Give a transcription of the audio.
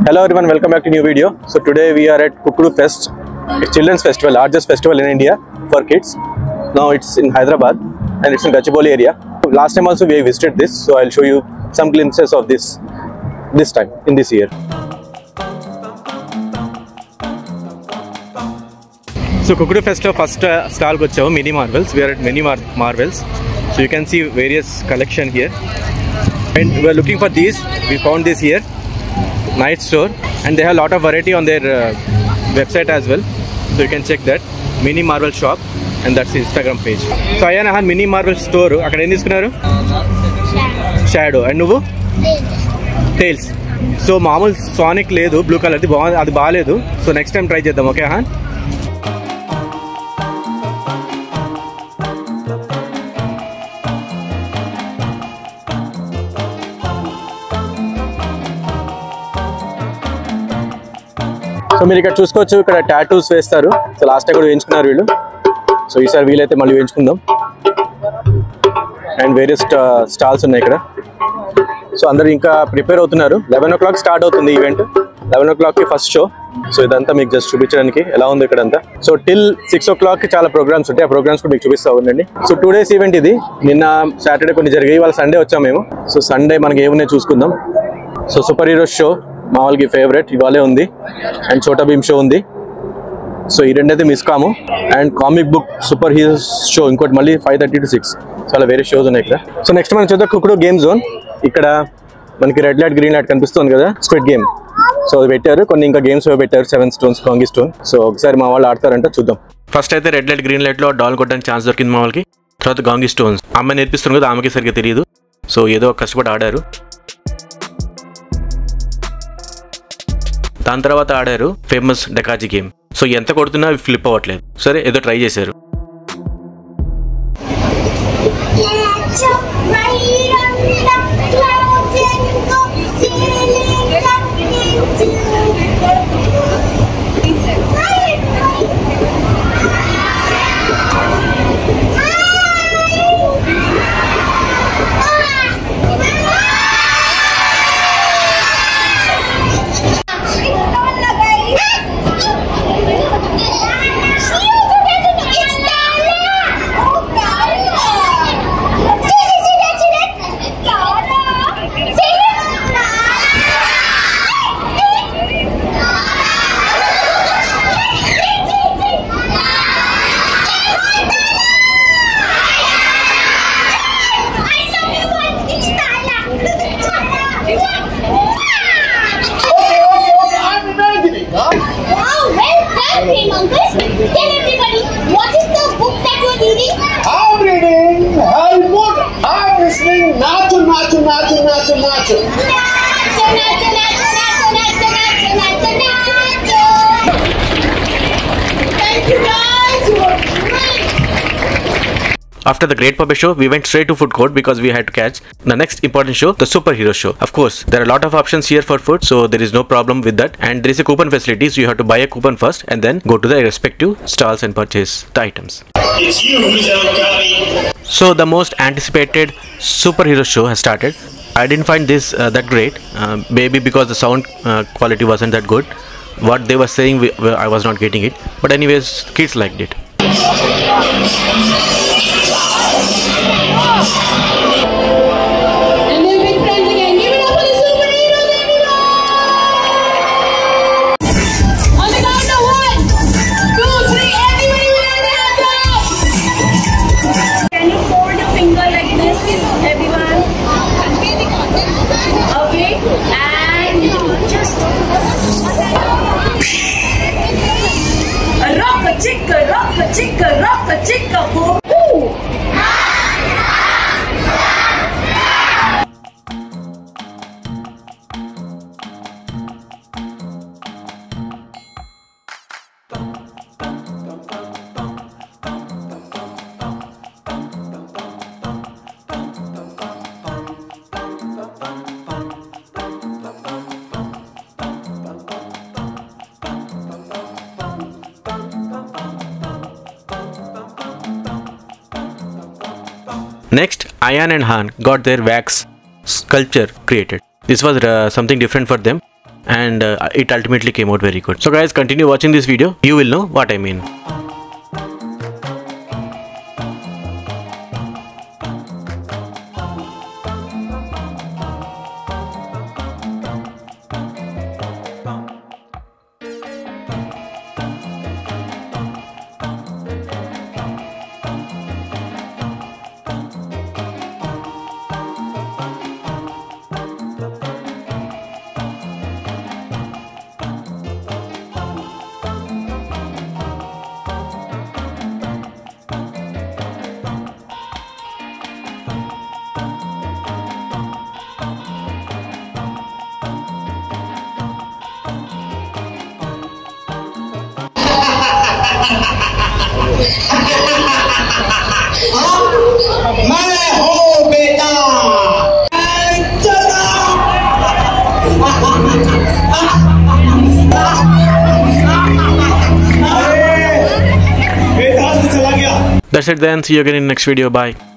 Hello everyone, welcome back to new video. So today we are at Kukudu Fest, a children's festival, largest festival in India for kids. Now it's in Hyderabad and it's in Gachibowli area. Last time also we visited this, so I'll show you some glimpses of this time in this year. So Kukudu Fest first stall gochavu Mini Marvels. We are at Mini Marvels. So you can see various collection here. And we are looking for these. We found this here. Night store, and they have a lot of variety on their website as well, so you can check that Mini Marvel shop, and that's the Instagram page. So Ayana Mini Marvel store akkada em తీసుకున్నారు shadow and నువ్వు tiles. So మామూలు sonic లేదు, blue colour అది బాగాలేదు. So next time try చేద్దాం. Okay హాన్. So మీరు ఇక్కడ చూసుకోవచ్చు, ఇక్కడ టాటూస్ వేస్తారు. సో లాస్ట్ టైం కూడా వేయించుకున్నారు వీళ్ళు. సో ఈసారి వీలైతే మళ్ళీ వేయించుకుందాం. అండ్ వేరియస్ స్టాల్స్ ఉన్నాయి ఇక్కడ. సో అందరు ఇంకా ప్రిపేర్ అవుతున్నారు. 11 o'clock స్టార్ట్ అవుతుంది ఈవెంట్. 11 o'clockకి ఫస్ట్ షో. సో ఇదంతా మీకు జస్ట్ చూపించడానికి ఎలా ఉంది ఇక్కడంతా. సో టిల్ 6 o'clockకి చాలా ప్రోగ్రామ్స్ ఉంటాయి. ఆ ప్రోగ్రామ్స్ కూడా మీకు చూపిస్తా ఉండండి. సో 2 days ఈవెంట్ ఇది. నిన్న సాటర్డే కొన్ని జరిగాయి, ఇవాళ సండే వచ్చాం మేము. సో సండే మనకి ఏమున్నాయి చూసుకుందాం. సో సూపర్ హీరోస్ షో మా వాళ్ళకి ఫేవరెట్ ఇవాళే ఉంది. అండ్ చోటా భీమ్ షో ఉంది. సో ఈ రెండైతే మిస్ కాము. And comic book super heroes show ఇంకోటి మళ్ళీ 5:30 to 6. చాలా వేరే షోస్ ఉన్నాయి ఇక్కడ. సో నెక్స్ట్ మనం చూద్దాం కుకుడు గేమ్ జోన్. ఇక్కడ మనకి రెడ్ లైట్ గ్రీన్ లైట్ కనిపిస్తుంది కదా, స్క్విడ్ గేమ్. సో అది పెట్టారు, కొన్ని ఇంకా గేమ్స్ పెట్టారు. 7 stones, కాంగీ స్టోన్. సో ఒకసారి మా వాళ్ళు ఆడతారంటే చూద్దాం. ఫస్ట్ అయితే రెడ్ లైట్ గ్రీన్ లైట్ లో డాల్ కొట్టడానికి ఛాన్స్ దొరికింది మా వాళ్ళకి. తర్వాత గాంగీ స్టోన్స్ అమ్మాయి నేర్పిస్తుంది కదా, ఆమెకి సరిగ్గా తెలియదు. సో ఏదో కష్టపడి ఆడారు. దాని తర్వాత ఆడారు ఫేమస్ డకాజీ గేమ్. సో ఎంత కొడుతున్నా అవి ఫ్లిప్ అవ్వట్లేదు. సరే ఏదో ట్రై చేశారు. Tell everybody, what is the book that you are reading? I'm reading Harry Potter. I'm listening Nacho. Thank you guys, you were great. After the Great Puppet Show, we went straight to food court because we had to catch the next important show, the Superhero Show. Of course, there are a lot of options here for food, so there is no problem with that. And there is a coupon facility, so you have to buy a coupon first and then go to the respective stalls and purchase the items. It's you who's out coming. So the most anticipated Superhero Show has started. I didn't find this that great, maybe because the sound quality wasn't that good. What they were saying, I was not getting it. But anyways, kids liked it. And then big friends again. Give it up for the superheroes, everyone! On the count of 1, 2, 3, everybody with their hands up! Can you fold your finger like this, everyone? Okay, and just rock a chicka, boom! Next, Ayan and Han got their wax sculpture created. This was something different for them. and it ultimately came out very good. So guys, continue watching this video, you will know what I mean. मैं हूँ बेटा That's it then, see you again in next video, bye.